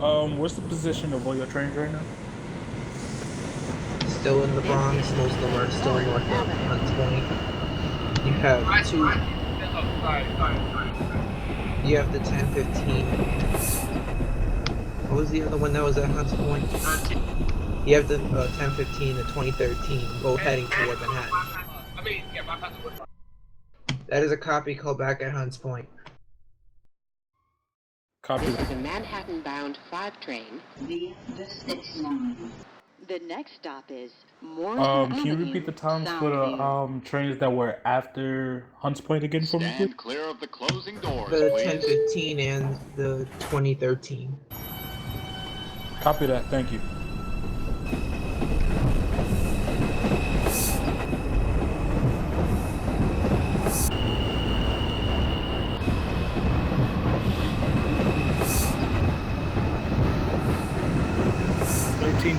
What's the position of all your trains right now? Still in the Bronx. Most of them are still north of Hunts Point. You have two. You have the 1015. What was the other one that was at Hunts Point? You have the 1015, the 2013, both heading toward Manhattan. That is a copy. Call back at Hunts Point. Copy. This is a Manhattan-bound 5 train via the 6 line. The next stop is Morrison Can you repeat the times for the trains that were after Hunts Point again for me, please? Stand clear of the closing doors, The please. 1015 and the 2013. Copy that. Thank you.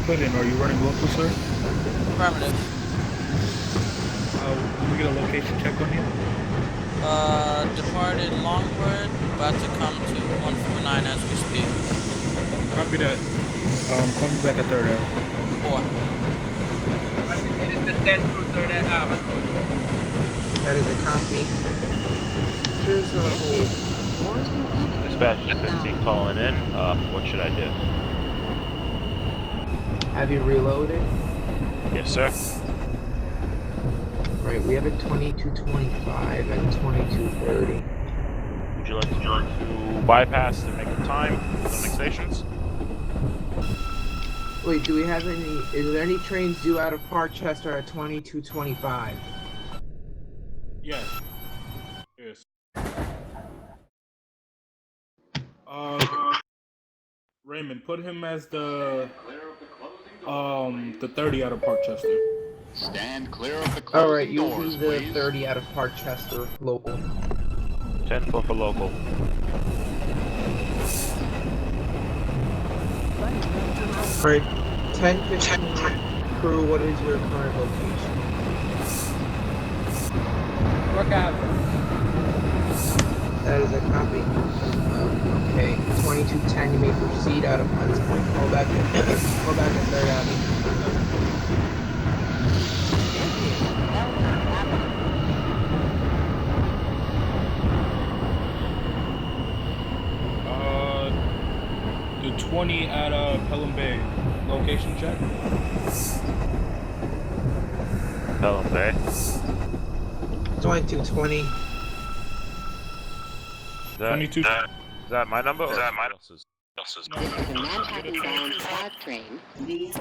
Put in. Are you running local, sir? Affirmative. Can we get a location check on you? Departed Longwood, about to come to 149 as we speak. Copy that. Call me back at 3rd Ave. 4. That is a copy. Here's a hold. Dispatch 15 calling in. What should I do? Have you reloaded? Yes, sir. Right, we have a 2225 and 2230. Would you like to bypass and make a time filming stations? Wait, do we have any? Is there any trains due out of Parkchester at 2225? Yes. Yes. Raymond, put him as the 30 out of Parkchester. Stand clear of the closing Alright, you'll doors, be the please. 30 out of Parkchester local. 10-4 for local. Alright, 1015 crew, what is your current location? Work out. That is a copy. Okay, 2210, you may proceed out of Hunts Point. Call back at 3rd Avenue. The 20 at Pelham Bay. Location check. Pelham Bay. 2220. Is that my number or someone else's? This is a Manhattan-bound 5 train via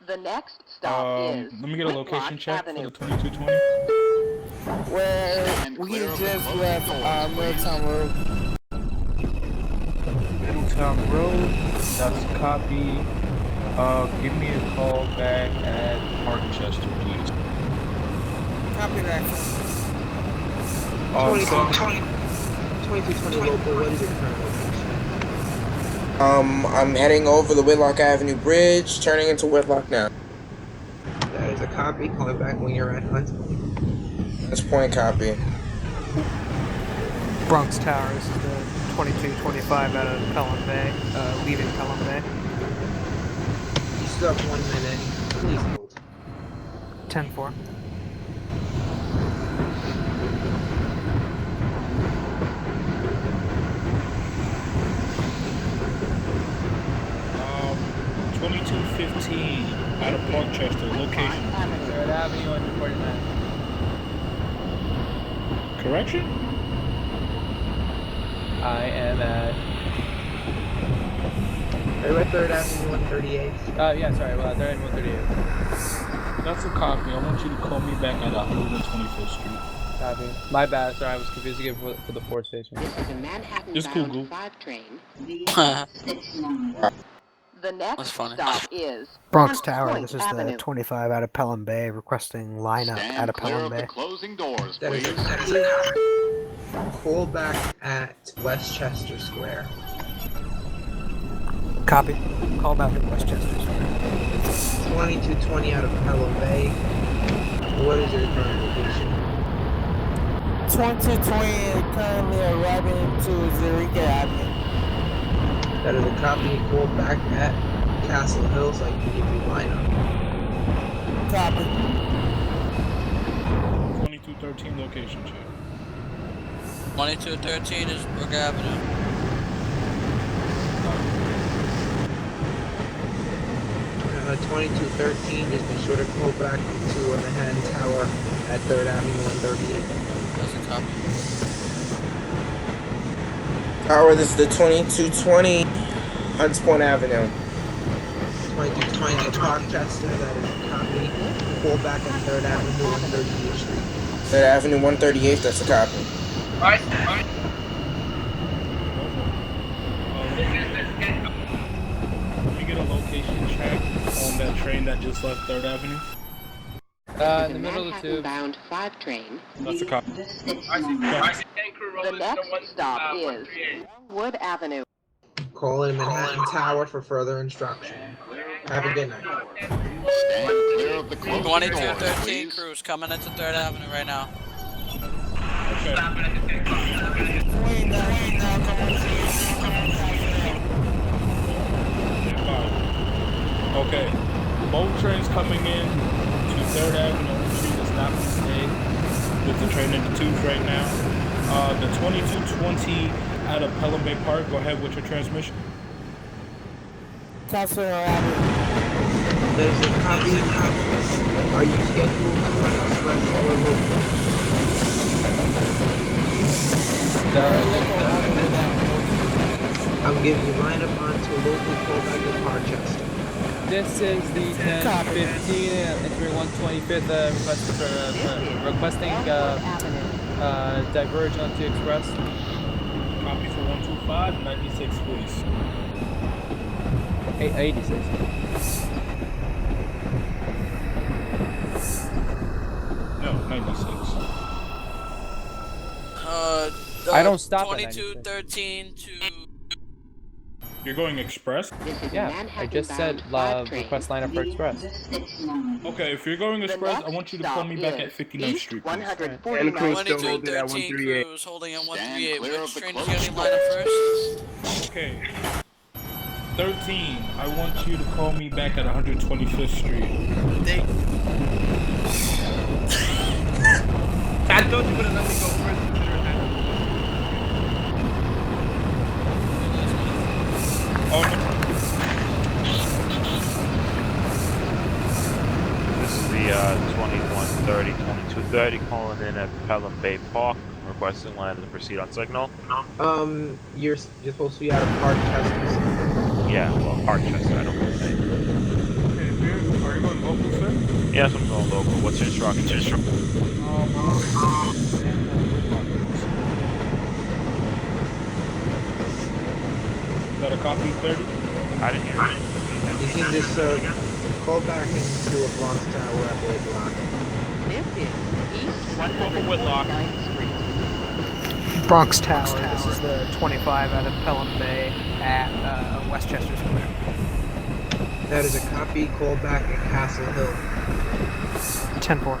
the next stop is Let me get a location check Avenue. for the 2220. Well, we just left Middletown Road. Middletown Road. That's a copy. Give me a call back at Parkchester, please. Copy that. 2220 local, what is your current location? I'm heading over the Whitlock Avenue Bridge, turning into Whitlock now. That is a copy, calling back when you're at Hunts Point. That's point copy. Bronx Tower, this is the 2225 out of Pelham Bay, leaving Pelham Bay. You still have 1 minute, please hold. 10-4. Um, 2215 out of Parkchester. Location. 3rd Avenue and 49. Correction? I am at... Are you at 3rd Avenue 138? yeah, sorry, 3rd and 138. That's a copy. I want you to call me back at 125th Street. Copy. My bad, sorry, I was confused again for the 4 station. This is a Manhattan-bound It's cool, Goo. 5 train via 6 line. The next stop is Bronx Hunts Tower, Point this is Avenue. the 25 out of Pelham Bay, requesting lineup out of Stand clear Pelham of the Bay. closing doors, That is please. a copy. Call back at Westchester Square. Copy. Call back at Westchester Square. 2220 out of Pelham Bay. What is your current location? 2220 currently arriving to Zurich Avenue. That is a copy. Call back at Castle Hill so I can give you lineup. Copy. 2213 location check. 2213 is Brook Avenue. 2213, just be sure to call back to Manhattan Tower at 3rd Avenue 138. That's a copy. Tower, this is the 2220 Hunts Point Avenue. 2220 Rochester, that is a copy. Call back at 3rd Avenue 138th Street. 3rd Avenue 138th, that's a copy. Can we get a location check on that train that just left 3rd Avenue? In the middle of the tube. Bound 5 train. That's a copy. The next stop is Wood Avenue. Call in Manhattan Tower for further instruction. Have a good night. Stand clear of the closing doors, 2213 please. crews coming into 3rd Avenue right now. Okay. Okay. Both trains coming in to 3rd Avenue Street is not to stay with the train in the tubes right now. The 2220 out of Pelham Bay Park, go ahead with your transmission. Castle Hill Avenue. There's a copy. Are you scheduled to run express or local? I'm giving you lineup onto local callback in Rochester. This is the 1015 entering 125th requesting diverge onto express. Copy for 125, 96, please. 86. No, 96. I don't stop at 2213 to... You're going express? Yeah, I just said request lineup for express. Okay, if you're going express, I want you to call me back at 59th Street, please. 2213 crews holding in 138. Which train is getting lined up first? Okay. 13, I want you to call me back at 125th Street. I thought you would have let me go first. Oh, no. This is the 2130, 2230 calling in at Pelham Bay Park, requesting land to proceed on signal. You're supposed to be out of Rochester. Yeah, well, Harchester, I don't know the name. Okay, are you going local, sir? Yes, I'm going local. What's your instruction? Is that a copy 30? I didn't hear it. You can just call back into a Bronx Tower at Whitlock. This is East Whitlock. 149th Street. Bronx Tower. This is the 25 out of Pelham Bay at Westchester Square. That is a copy. Call back at Castle Hill. 10-4.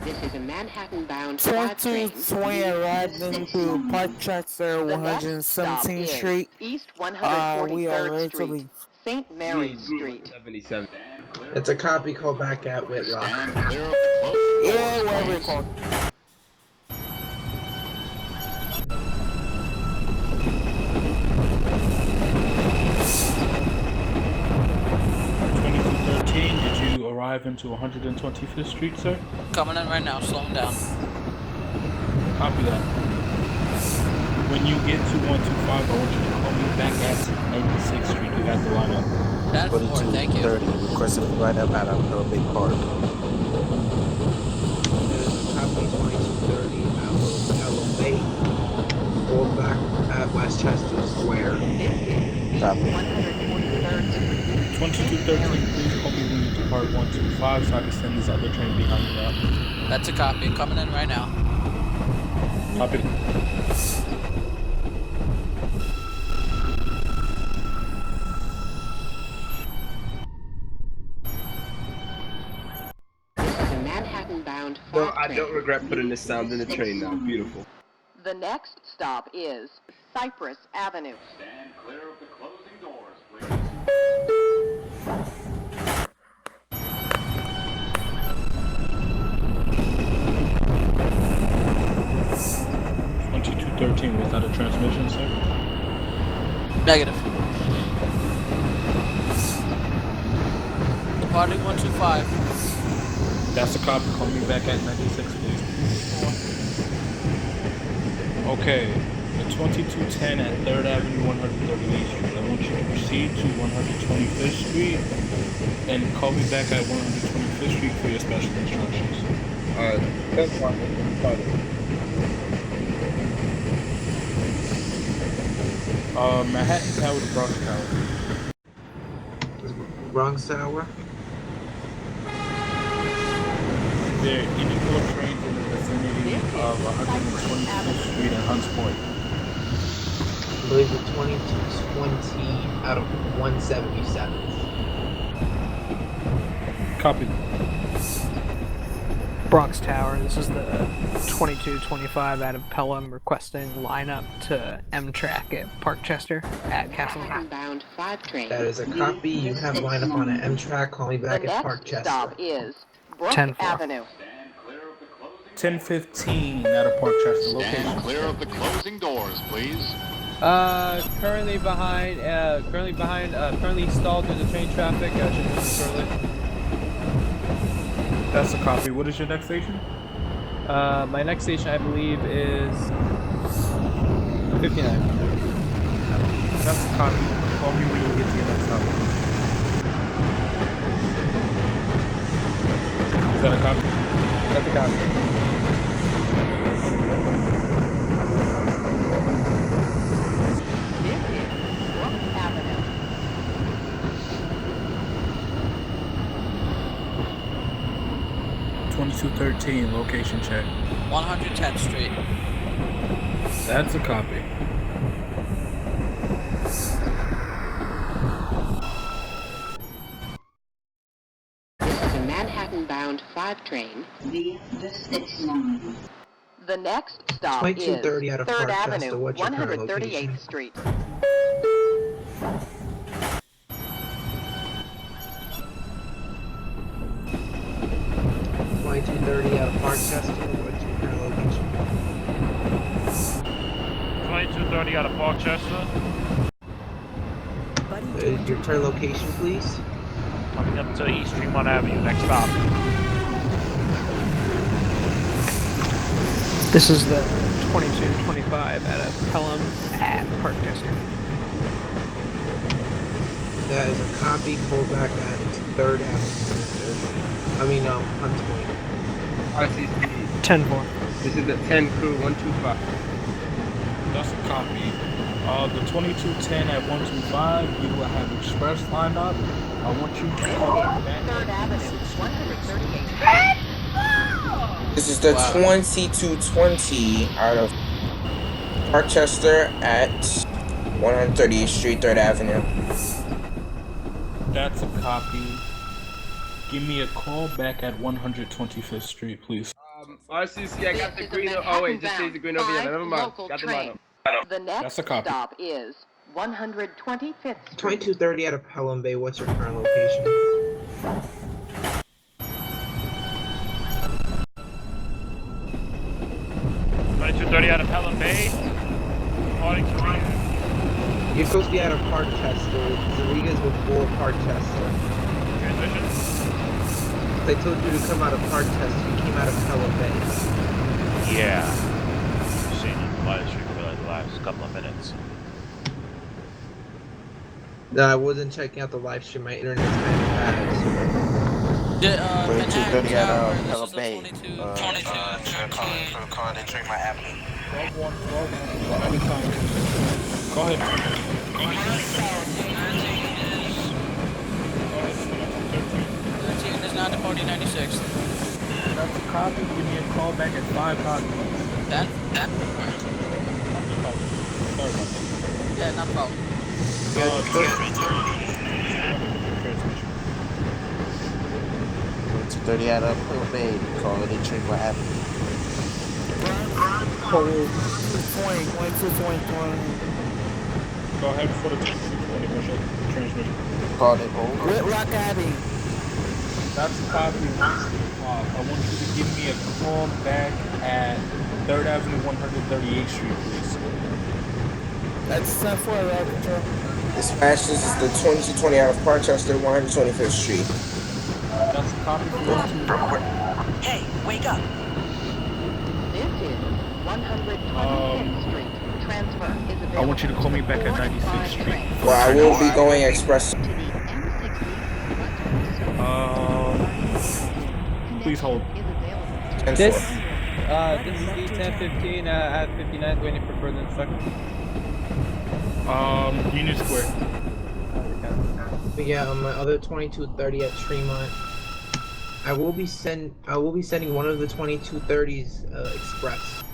This is a Manhattan-bound 5 train. 2220 arrived into Parkchester, The next stop 117th is Street. East We are 143rd ready to Street. leave. St. Mary's Street. It's a copy. Call back at Whitlock. Stand clear of the closing Yeah, doors, wherever you please. call. 2213, did you arrive into 125th Street, sir? Coming in right now, slowing down. Copy that. When you get to 125, I want you to call me back at 96th Street. You have the lineup. 10-4, thank you. Requested right up at Pelham Bay Park. There's a copy. 2230 out of Pelham Bay. Call back at Westchester Square. Copy. 143rd Street. 2213, please call me when you depart 125 so I can send this other train behind you out. That's a copy. Coming in right now. Copy. This is a Manhattan-bound 5 Well, I train. don't regret putting this sound in the train now. Beautiful. The next stop is Cypress Avenue. Stand clear of the closing doors, please. 2213, was that a transmission, sir? Negative. Departing 125. That's a cop. Call me back at 96, please. Okay, the 2210 at 3rd Avenue, 138th Street. I want you to proceed to 125th Street and call me back at 125th Street for your special instructions. That's fine. Manhattan Tower to Bronx Tower. Bronx Tower. There are any more trains in the vicinity of 125th Street and Hunts Point? I believe the 2220 out of 177. Copy. Bronx Tower, this is the 2225 out of Pelham requesting lineup to Amtrak at Parkchester at Castle. Bound 5 train. That is a copy. You have lineup on an Amtrak. Call me back at The next Parkchester. stop is Brook 10-4. Avenue. 1015 out of Parkchester. Location. Stand clear of the closing doors, please. Currently stalled due to train traffic. Should move shortly. That's a copy. What is your next station? My next station, I believe, is 59. That's a copy. Call me when you get to your next stop. Is that a copy? That's a copy. This is Brook Avenue. 2213, location check. 110th Street. That's a copy. This is a Manhattan-bound 5 train. The 69. The next stop is 2230 out of 3rd Parkchester. Avenue, What's your current 138th location? Street. Out of Parkchester. What's your current location? 2230 out of Parkchester. Your current location, please. Coming up to East Tremont Avenue, next stop. This is the 2225 out of Pelham at Parkchester. That is a copy. Call back at 3rd Avenue. Hunts Point. RCC. 10-4. This is the 10 crew 125. That's a copy. The 2210 at 125, you will have express lined up. I want you to call back. 3rd Avenue, 138th. This is the 2220 out of Parkchester at 138th Street, 3rd Avenue. That's a copy. Give me a call back at 125th Street, please. RCC, I got the green. Oh wait, just say the green over here. Never mind. Got the lineup. The next stop is 125th Street. 2230 out of Pelham Bay. What's your current location? 2230 out of Pelham Bay. Departing to You're supposed to be out of Parkchester. Zariga's before Parkchester. transition. They told you to come out of Parkchester. You came out of Pelham Bay. Yeah. I've seen it on the live stream for like the last couple of minutes. No, I wasn't checking out the live stream. My internet's kind of bad. 2230 out of Pelham Bay. 22. Calling entering my avenue. 12-1, anytime. Go ahead. 13 is not departing 96. That's a copy. Give me a call back at 5 o'clock. That? Sorry about that. Yeah, not a problem. Transmission. 2230 out of Pelham Bay. Calling entering my avenue. Hold Go ahead for the 2220, Bishop. Transmit. Called it hold. Whitlock Abbey. That's a copy. I want you to give me a call back at 3rd Avenue, 138th Street, please. That's 10-4, Route Control. Dispatch, this is the 2220 out of Parkchester, 125th Street. That's a copy for 12. Hey, wake up! This is 125th Street. Transfer is available. I want you to call me back at 96th Street. Well, I will be going express. Please hold. This is the 1015 at 59th, waiting for further instructions. Union Square. But yeah, on my other 2230 at Tremont, I will be sending one of the 2230s express.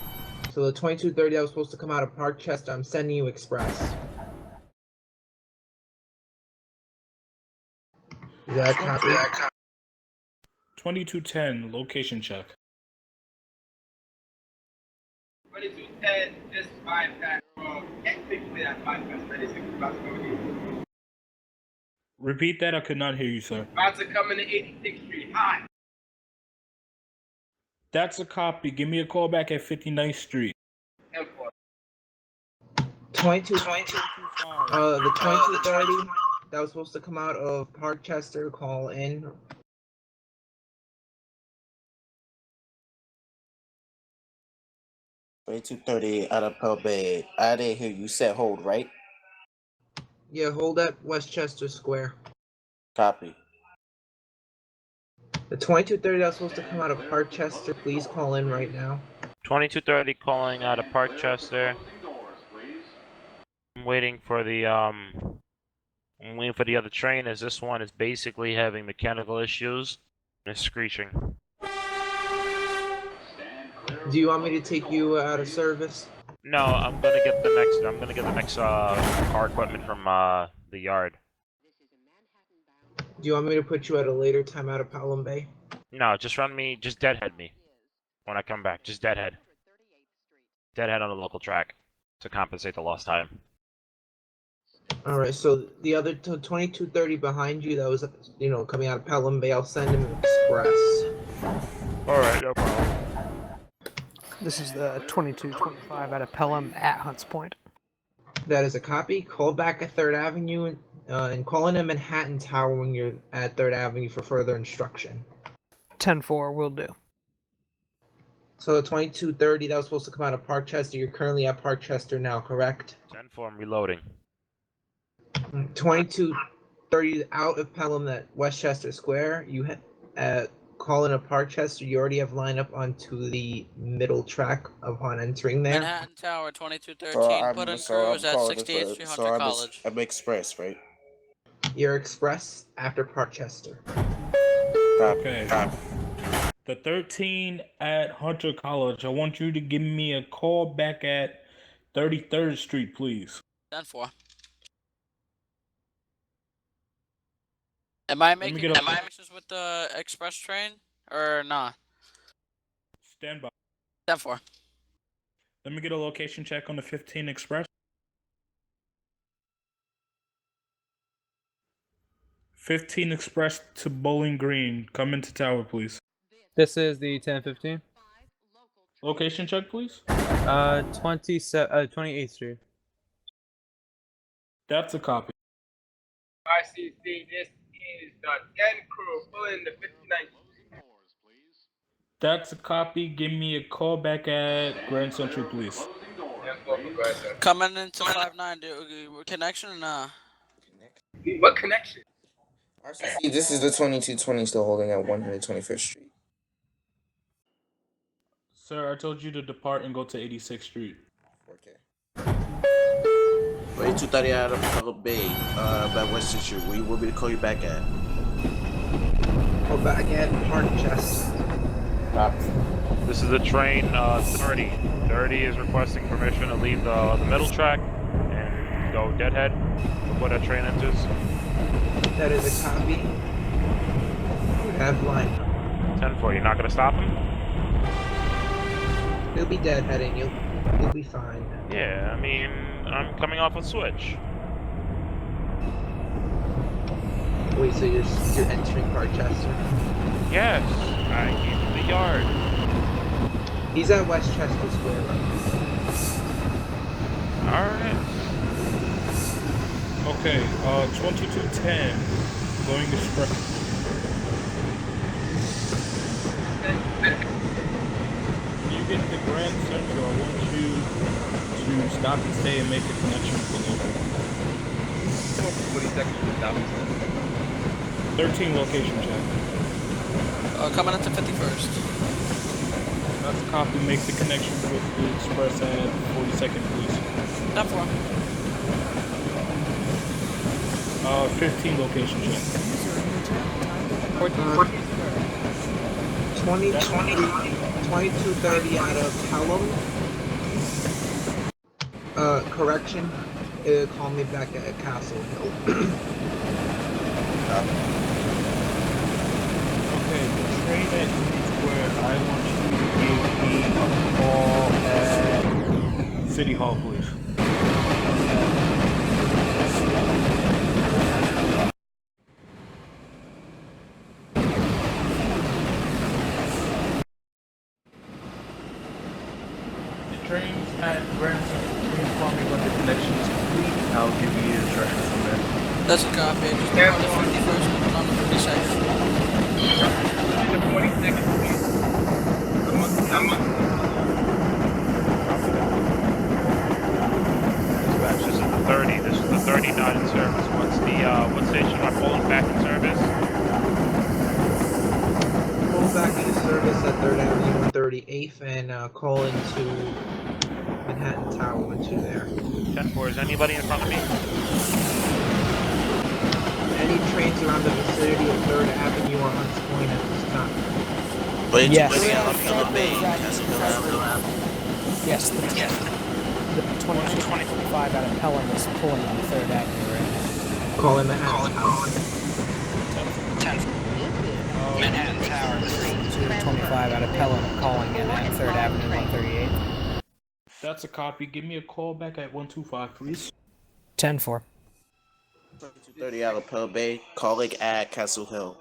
So the 2230 that was supposed to come out of Parkchester, I'm sending you express. Is that a copy? 2210, location check. 2210, this bypass, technically that bypass, 36 about to go in. Repeat that, I could not hear you, sir. About to come into 86th Street, hot. That's a copy. Give me a call back at 59th Street. 22, the 2230 that was supposed to come out of Parkchester, call in. $22.30 out of Openbve. I didn't hear you said hold, right? Yeah, hold at Westchester Square. Copy. The 2230 that was supposed to come out of Parkchester, please call in right now. 2230 calling out of Parkchester. I'm waiting for the other train, as this one is basically having mechanical issues and is screeching. Do you want me to take you out of service? No, I'm gonna get the next car equipment from the yard. Do you want me to put you at a later time out of Pelham Bay? No, just deadhead me when I come back. Just deadhead. Deadhead on the local track to compensate the lost time. Alright, so the other 2230 behind you that was, coming out of Pelham Bay, I'll send him express. Alright, no problem. This is the 2225 out of Pelham at Hunts Point. That is a copy. Call back at 3rd Avenue and call in a Manhattan Tower when you're at 3rd Avenue for further instruction. 10-4 will do. So the 2230 that was supposed to come out of Parkchester, you're currently at Parkchester now, correct? 10-4, I'm reloading. 2230 out of Pelham at Westchester Square. You call in a Parkchester. You already have lineup onto the middle track upon entering there. Manhattan Tower 2213. Put in crews at 68th Street, Hunter College. I'm express, right? You're express after Parkchester. Okay. The 13 at Hunter College. I want you to give me a call back at 33rd Street, please. 10-4. Am I making connections with the express train or not? Stand by. 10-4. Let me get a location check on the 15 Express. 15 Express to Bowling Green. Come into tower, please. This is the 1015. Location check, please. 28th Street. That's a copy. RCC, this is the 10 crew pulling the 59th. That's a copy. Give me a call back at Grand Central, please. Coming into 5-9, connection or nah? What connection? RCC, this is the 2220 still holding at 125th Street. Sir, I told you to depart and go to 86th Street. Okay. 2230 out of Openbve, by West Street. Where you want me to call you back at? Call back at Parkchester. This is the train 30. 30 is requesting permission to leave the middle track and go deadhead before that train enters. That is a copy. You have lineup. 10-4, you're not going to stop him? He'll be deadheading you. You'll be fine. Yeah, I mean, I'm coming off a switch. Wait, so you're entering Parkchester? Yes, I came to the yard. He's at Westchester Square right Alright. Okay, 2210, going express. When you get to Grand Central, I want you to stop and stay and make a connection with the local. 13 location check. Coming into 51st. That's a copy. Make the connection with the express at 42nd, please. Not for 15 location check. 2230 out of Pelham. Correction. Call me back at Castle Hill. Okay, the train at Union Square, I want you to give me a call at City Hall, please. The train's at Grand Central. Please call me when the connection is complete. I'll give you the directions from there. That's a copy. Just on the 51st and on the 32nd. The 42nd, please. Dispatch, this is the 30. This is the 30 not in service. What's the, what station am I pulling back in service? Pull back into service at 3rd Avenue and 38th and call into Manhattan Tower once you're there. 10-4, is anybody in front of me? Any trains around the vicinity of 3rd Avenue are unspooling at this time. But it's Yes. waiting on Pelham Bay, Castle Hill Avenue. Yes, the 2225 out of Pelham is pulling on 3rd Avenue right now. Call in Manhattan Tower. Manhattan Tower. 2225 out of Pelham calling in at 3rd Avenue 138. That's a copy. Give me a call back at 125, please. 10-4. 2230 out of Pelham Bay, calling at Castle Hill.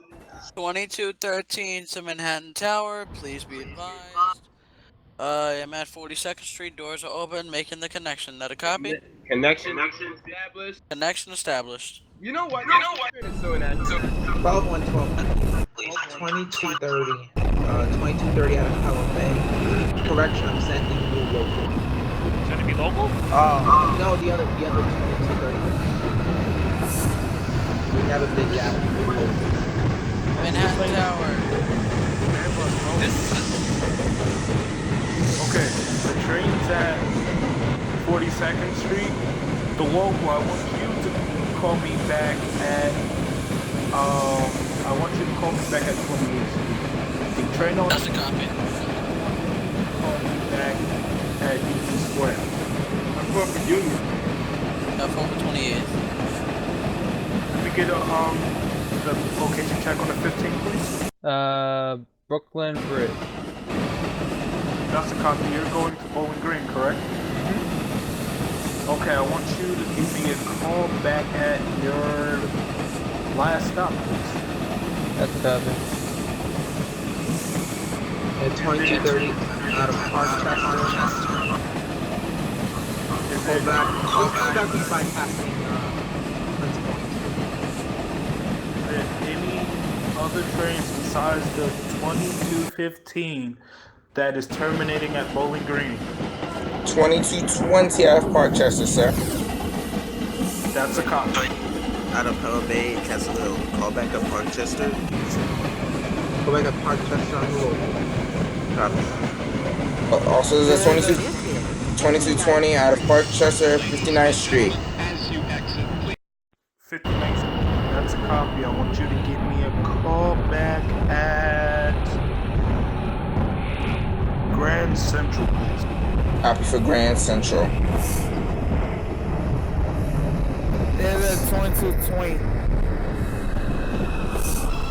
2213 to Manhattan Tower. Please be advised. I'm at 42nd Street. Doors are open. Making the connection. That a copy? Connection established. Connection established. You know what? It's so natural. 12112. 2230. 2230 out of Pelham Bay. Correction, I'm sending you local. Sending me local? No, the other 2230. We have a big gap. Manhattan Tower. Okay, the train's at 42nd Street. The local, I want you to call me back at, I want you to call me back at 28th Street. The train on... That's a copy. Call me back at Union Square. I'm going for Union. Phone for 28th. Let me get the location check on the 15th, please. Brooklyn Bridge. That's a copy. You're going to Bowling Green, correct? Okay, I want you to give me a call back at your last stop, please. That's a copy. At 2230 out of Parkchester. Hold back. I'll come back with bypassing Prince Point. Any other trains besides the 2215 that is terminating at Bowling Green? 2220 out of Parkchester, sir. That's a copy. Out of Pelham Bay, Castle Hill. Call back up Parkchester. Go back at Parkchester on the local. Copy. Also, there's a 2220 out of Parkchester, 59th Street. 59th Street. That's a copy. I want you to give me a call back at Grand Central, please. Copy for Grand Central. There's a 2220.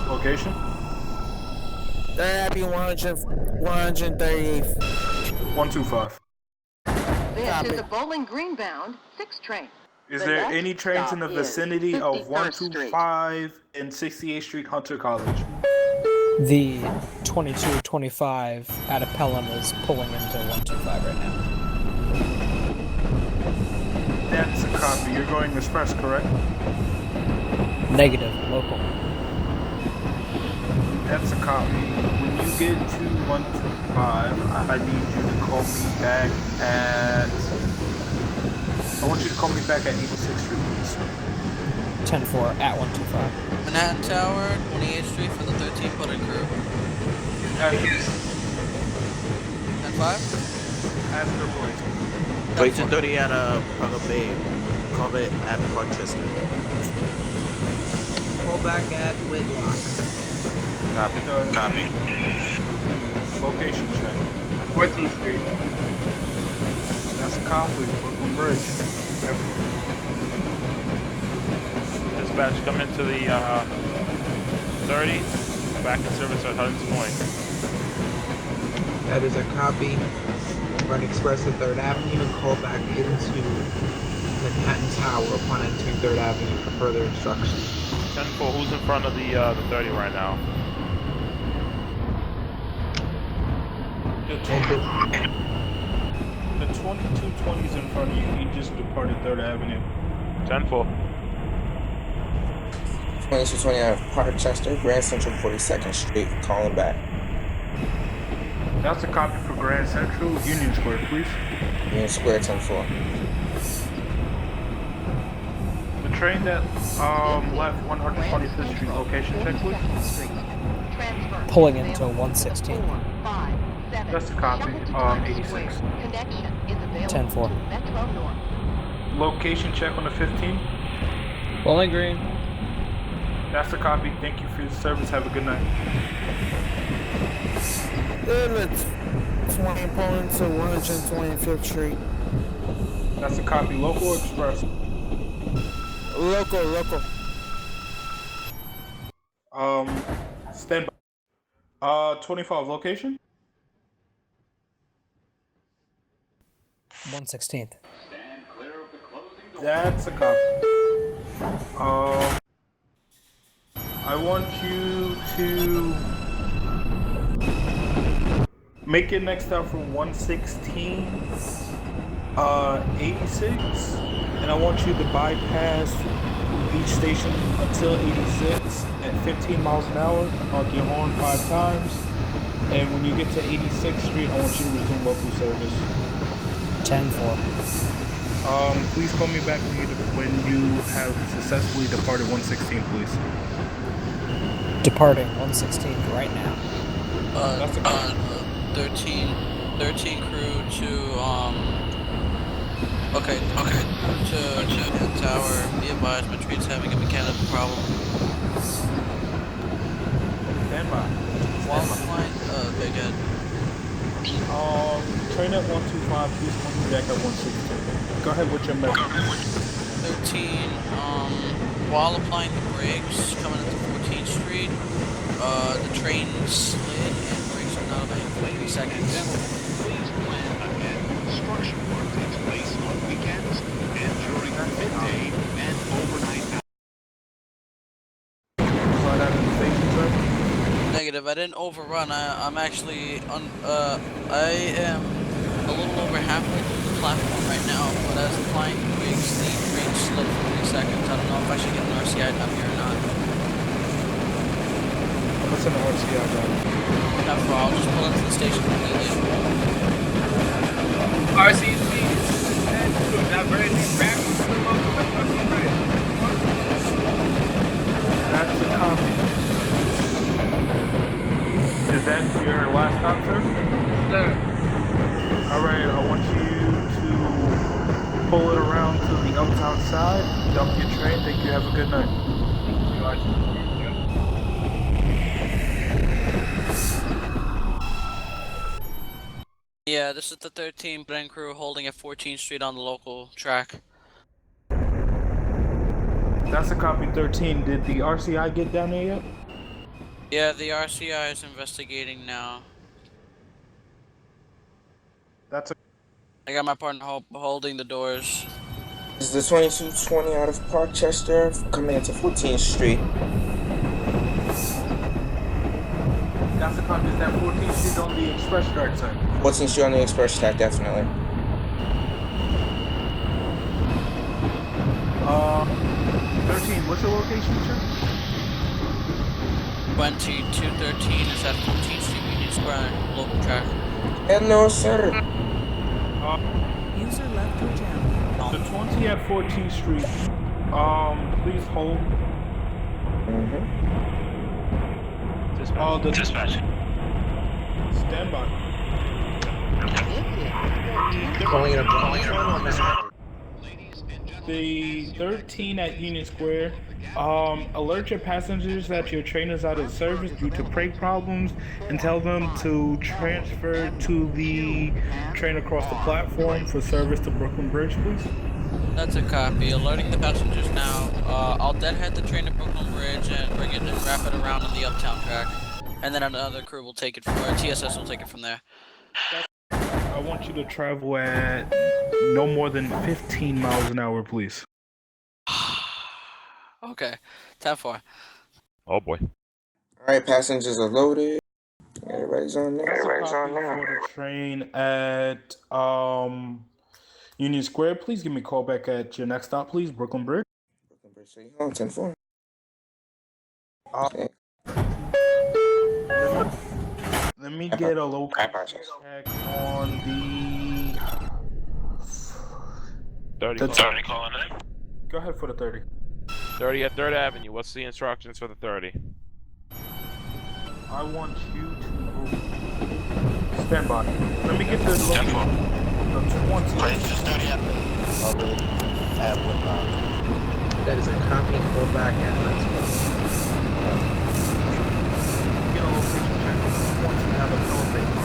Location? That'd be 138. 125. This is a Bowling Green bound 6 train. Is The there next any trains in the stop is vicinity of 51st Street. 125 and 68th Street, Hunter College? The 2225 out of Pelham is pulling into 125 right now. That's a copy. You're going express, correct? Negative, local. That's a copy. When you get to 125, I need you to call me back at... I want you to call me back at 86th Street, please. 10-4 at 125. Manhattan Tower, 28th Street for the 13 pudding crew. 10-5? Ask their voice. 2230 at Openbve. Call it at Parkchester. Pull back at Whitlock. Copy. Location check. 14th Street. That's a copy. Brooklyn Bridge. Dispatch, come into the 30. Back in service at Hunt's Point. That is a copy. Run express at 3rd Avenue and call back into Manhattan Tower upon entering 3rd Avenue for further instructions. 10-4, who's in front of the 30 right now? The 2220 is in front of you. He just departed 3rd Avenue. 10-4. 2220 out of Parkchester, Grand Central 42nd Street, calling back. That's a copy for Grand Central. Union Square, please. Union Square 10-4. The train that left 125th Street, location check, please. Pulling into 116. That's a copy. 86. 10-4. Location check on the 15. Bowling Green. That's a copy. Thank you for your service. Have a good night. It's 20 pulling to 125th Street. That's a copy. Local or express? Local. Stand by. 25 location. 116th. That's a copy. I want you to make it next stop from 116, 86, and I want you to bypass each station until 86 at 15 miles an hour. Honk your horn 5 times, and when you get to 86th Street, I want you to resume local service. 10-4. Please call me back when you have successfully departed 116, please. Departing 116th right now. That's a 13 crew to to Manhattan Tower. Be advised, my train's having a mechanical problem. Stand by. While flying, big head. Train at 125, please call me back at 116. Go ahead with your message. 13, while applying the brakes, coming into 14th Street, the train slid and brakes are not available for 30 seconds. Please plan ahead. Construction work takes place on weekends and during midday and overnight hours. Negative, I didn't overrun. I'm actually I am a little over halfway through the platform right now, but as applying the brakes, the train slid for 30 seconds. I don't know if I should get an RCI down here or not. What's an RCI down? Not for, I'll just pull into the station completely. RCC, diverted traffic to the local right. That's a copy. Is that your last stop, sir? Sir. Alright, I want you to pull it around to the uptown side, dump your train. Thank you. Have a good night. Yeah, this is the 13 Bren crew holding at 14th Street on the local track. That's a copy 13. Did the RCI get down there yet? Yeah, the RCI is investigating now. That's a I got my partner holding the doors. This is the 2220 out of Parkchester coming into 14th Street. That's the cop. Is that 14th Street on the express track, sir? 14th Street on the express track, definitely. 13. What's your location, sir? 2213 is at 14th Street Union Square, local track. Hello, sir. User left your channel. The 20 at 14th Street. Please hold. Dispatch. Stand by. Calling it a The 13 at Union Square. Alert your passengers that your train is out of service due to brake problems and tell them to transfer to the train across the platform for service to Brooklyn Bridge, please. That's a copy. Alerting the passengers now. I'll deadhead the train to Brooklyn Bridge and bring it and wrap it around on the uptown track. And then another crew will take it from there. TSS will take it from there. I want you to travel at no more than 15 miles an hour, please. Okay. 10-4. Oh boy. Alright, passengers are loaded. Everybody's on there. Everybody's on there. For the train at Union Square, please give me a call back at your next stop, please. Brooklyn Bridge. Brooklyn Bridge City Hall, 10-4. Okay. Let me get a local check on the 30 calling in. Go ahead for the 30. 30 at 3rd Avenue. What's the instructions for the 30? I want you to stand by. Let me get the location. The 20. That is a copy. Go back and let's go. Get a location check on the 20 out of Openbve.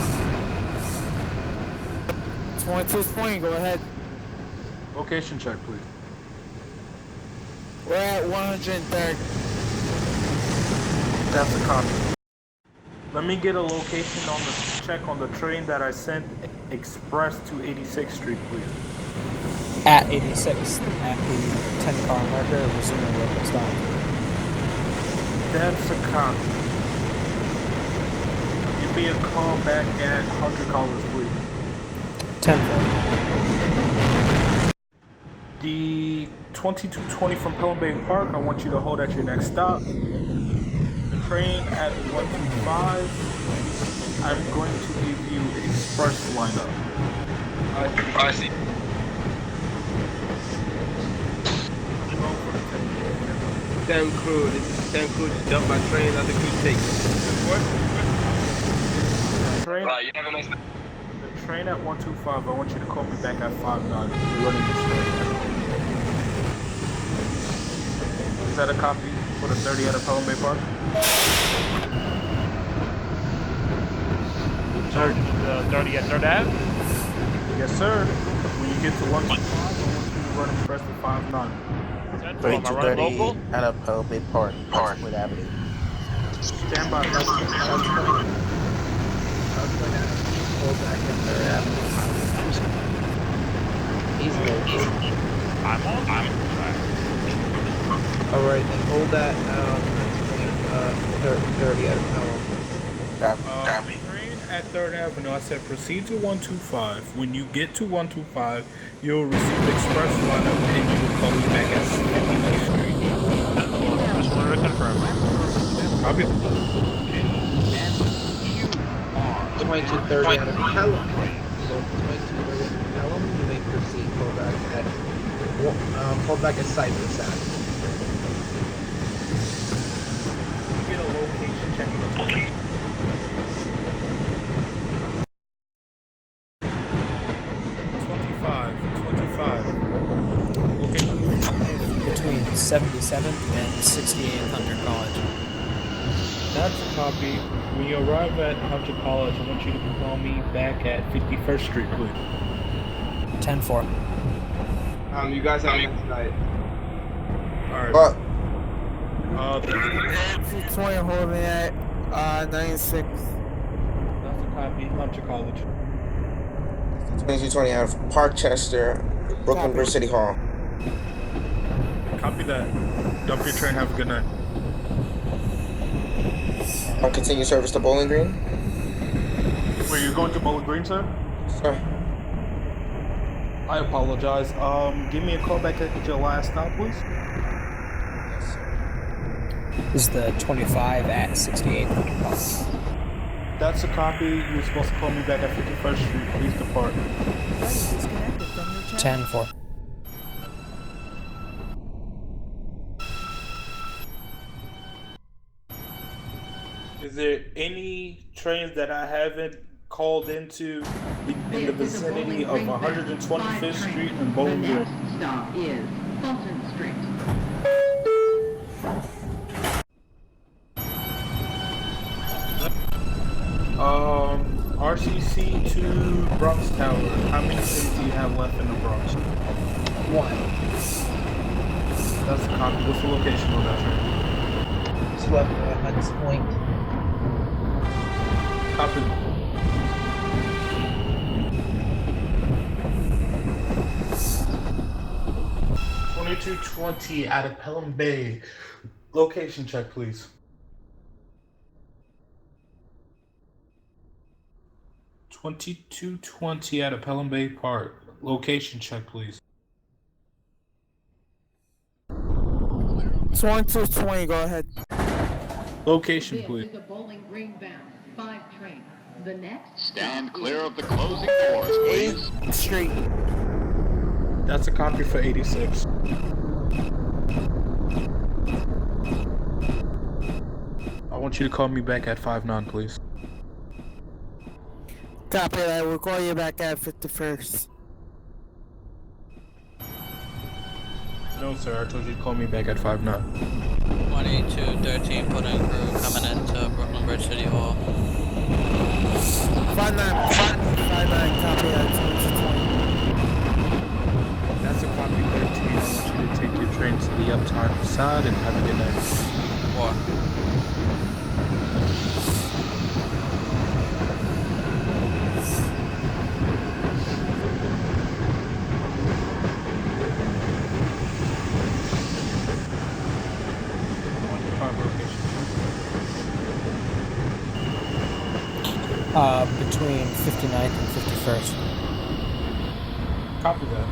2220, go ahead. Location check, please. We're at 103rd. That's a copy. Let me get a location on the check on the train that I sent express to 86th Street, please. At 86th, at the 10-car marker, resuming local stop. That's a copy. Give me a call back at 100 callers, please. 10-4. The 2220 from Openbve Park, I want you to hold at your next stop. The train at 125, I'm going to give you express lineup. I see. Damn crew, this is damn crew to jump my train, other crew take. What? The train at 125, I want you to call me back at 59. We're running this train. Is that a copy for the 30 out of Openbve Park? Sir, 30 at 3rd Ave? Yes, sir. When you get to 125, I want you to run express to 59. 3230 out of Openbve Park, Parkwood Avenue. Stand by. I'm on track. Alright, then hold that 30 out of Train at 3rd Avenue, I said proceed to 125. When you get to 125, you'll receive the express lineup and you will call me back at 59th Street. Just wanted to confirm. I'll be 2230 out of Pelham. So 2230 out of Pelham, you may proceed. Call back at Cypress Ave. get a location check on the 25. Location Between 77th and 68th Hunter College. That's a copy. When you arrive at Hunter College, I want you to call me back at 51st Street, please. 10-4. You guys have me tonight. Alright. What? 220 holding at 96. That's a copy. Hunter College. 2220 out of Parkchester, Brooklyn Bridge City Hall. Copy that. Dump your train. Have a good night. Continue service to Bowling Green. Wait, you're going to Bowling Green, sir? Sir. I apologize. Give me a call back at your last stop, please. Yes, sir. This is the 25 at 6800 Park. That's a copy. You're supposed to call me back at 51st Street. Please depart. 10-4. Is there any trains that I haven't called into in the vicinity of 125th Street and Bowling Green? The next stop is Fulton Street. RCC to Bronx Tower. How many trains do you have left in the Bronx? One. That's a copy. What's the location on that train? Just left Hunts Point. Copy. $22.20 out of Pelham Bay. Location check, please. 2220 out of Pelham Bay Park. Location check, please. 2220, go ahead. Location, please. This is a Bowling Green bound 5 train. The next Stand clear of the closing doors, please. 8th Street. That's a copy for 86. I want you to call me back at 59, please. Copy that. We'll call you back at 51st. No, sir. I told you to call me back at 59. 2213 putting crew coming into Brooklyn Bridge City Hall. 59. 59. Copy that. 2220. That's a copy 13. I want you to take your train to the uptown side and have a good night. 4. Between 59th and 51st. Copy that.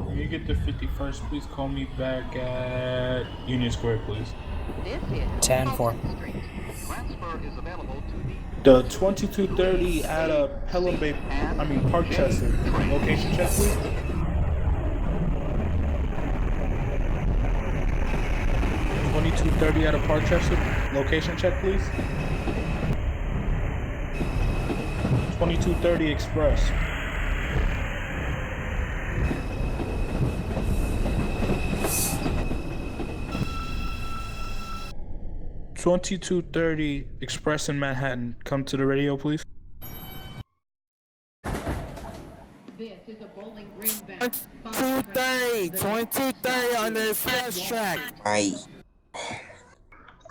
When you get to 51st, please call me back at Union Square, please. This is 10-4. Transfer is available to The 2230 out of Pelham Bay, Parkchester. Location check, please. .2230 out of Parkchester. Location check, please. 2230 Express. .2230 Express in Manhattan. Come to the radio, please. This is a Bowling Green bound 2230. 2230 on the express track. Aye.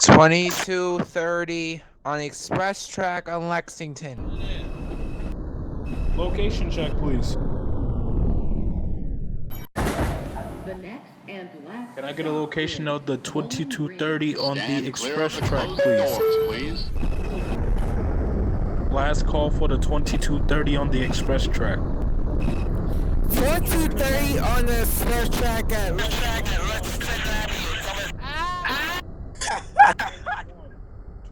2230 on the express track on Lexington. Location check, please. The next and last. Can I get a location of the 2230 on the stand express clear of the track, closing please? doors, please. Last call for the 2230 on the express track. 2230 on the express track at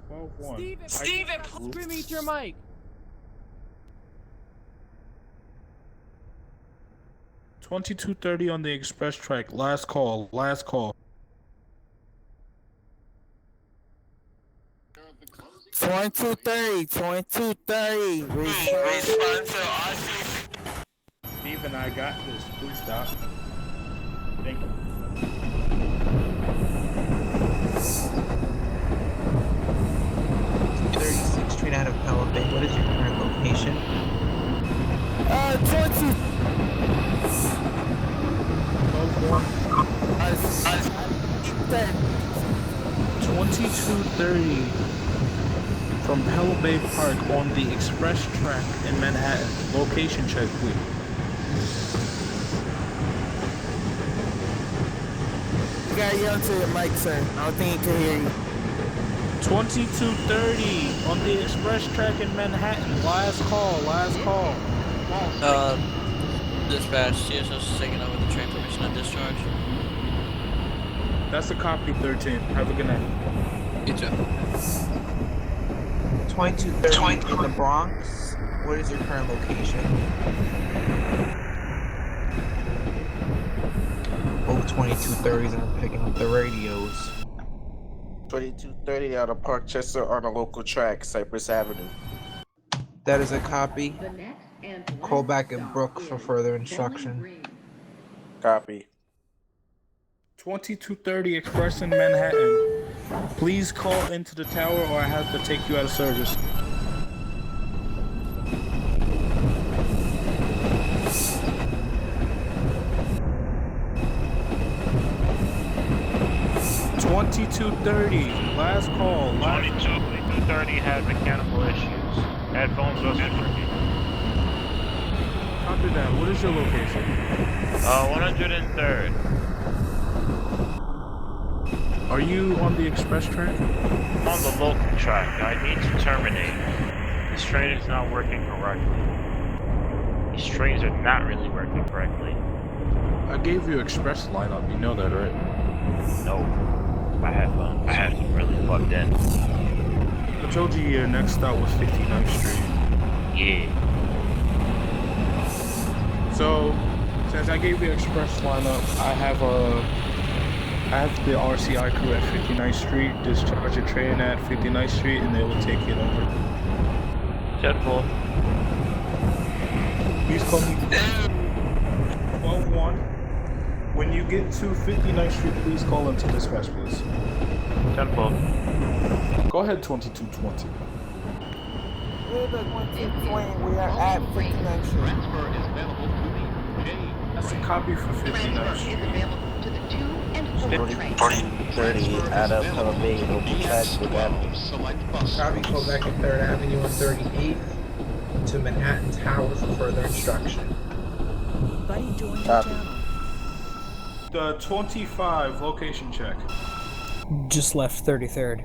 12-1. Steven, please mute your mic. 2230 on the express track. Last call. Last call. 2230. 2230. Respond to RCC. Steven, I got this. Please stop. Thank you. Street out of Pelham Bay. What is your current location? 2230 from Pelham Bay Park on the express track in Manhattan. Location check, please. You gotta yell to your mic, sir. I don't think he can hear you. 2230 on the express track in Manhattan. Last call, last call. Dispatch, CSS is taking over the train permission and discharge. That's a copy, 13. Have a good night. You too. 2230 in the Bronx. What is your current location? Both 2230s are picking up the radios. 2230 out of Parkchester on a local track, Cypress Avenue. That is a copy. Call back at Brook for further instruction. Copy. 2230 Express in Manhattan. Please call into the tower or I have to take you out of service. $22.30. Last call. 2230 had mechanical issues. Headphones wasn't working. Copy that. What is your location? 103rd. Are you on the express train? I'm on the local track. I need to terminate. This train is not working correctly. These trains are not really working correctly. I gave you express lineup. You know that, right? No. I had them really plugged in. I told you your next stop was 59th Street. Yeah. So, since I gave you express lineup, I have the RCI crew at 59th Street discharge a train at 59th Street, and they will take it over. 10-4. Please call me 12-1. When you get to 59th Street, please call into dispatch, please. 10-4. Go ahead, 2220. We're the 2220. We are at 59th Street. Transfer is available to the J. That's a copy for 59th Street. 30 out of Pelham Bay, local track with Avenue. Copy, call back at 3rd Avenue and 38th to Manhattan Tower for further instruction. Copy. The 25 location check. Just left 33rd.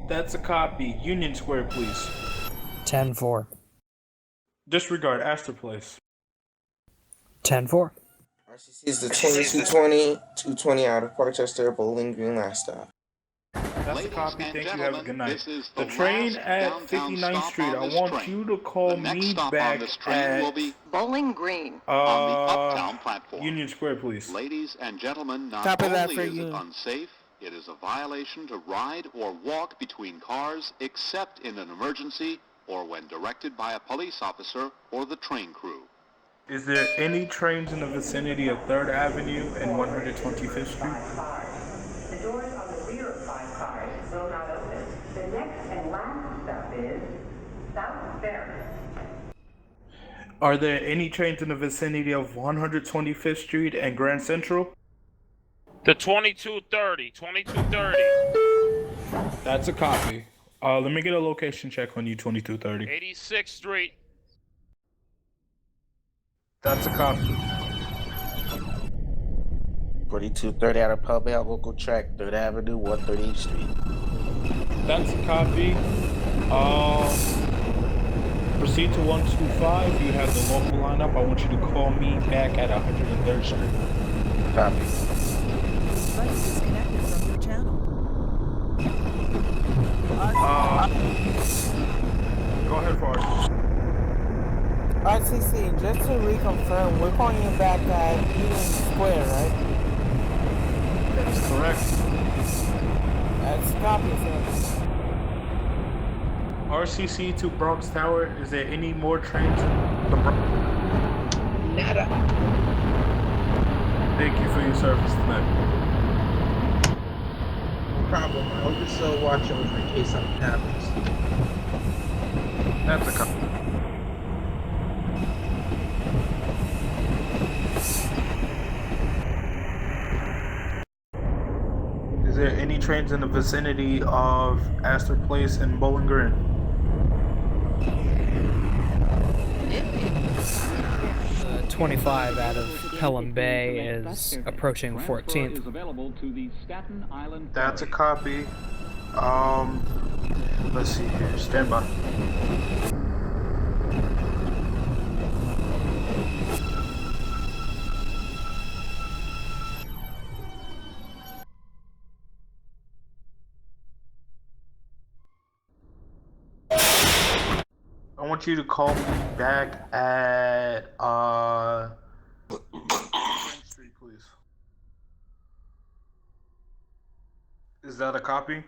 That's a copy. Union Square, please. 10-4. Disregard. Astor Place. 10-4. RCC is the 2220, 220 out of Parkchester, Bowling Green last stop. That's a copy. Thank you. Have a good night. The train at 59th Street. I want you to call me back at Bowling Green on the Uptown platform. Union Square, please. Ladies and gentlemen, not Copy that only for is you. it unsafe, it is a violation to ride or walk between cars except in an emergency or when directed by a police officer or the train crew. Is there any trains in the vicinity of 3rd Avenue and 125th Street? The doors on the rear of 5 cars will not open. The next and last stop is South Ferry. Are there any trains in the vicinity of 125th Street and Grand Central? The 2230. That's a copy. Let me get a location check on you, 2230. 86th Street. That's a copy. 2230 out of Pelham Bay, local track, 3rd Avenue, 138th Street. That's a copy. Proceed to 125. You have the local lineup. I want you to call me back at 103rd Street. Copy. Disconnected from your channel. Go ahead, Forrest. RCC, just to reconfirm, we're calling you back at Union Square, right? That is correct. That's copy, sir. RCC to Bronx Tower. Is there any more trains in the Bronx? Nada. Thank you for your service tonight. No problem. I'll just watch over in case something happens. That's a copy. there any trains in the vicinity of Astor Place and Bowling Green? 25 out of Pelham Bay is approaching 14th. That's a copy. Let's see here. Stand by. I want you to call me back at Spring Street, please. Is that a copy?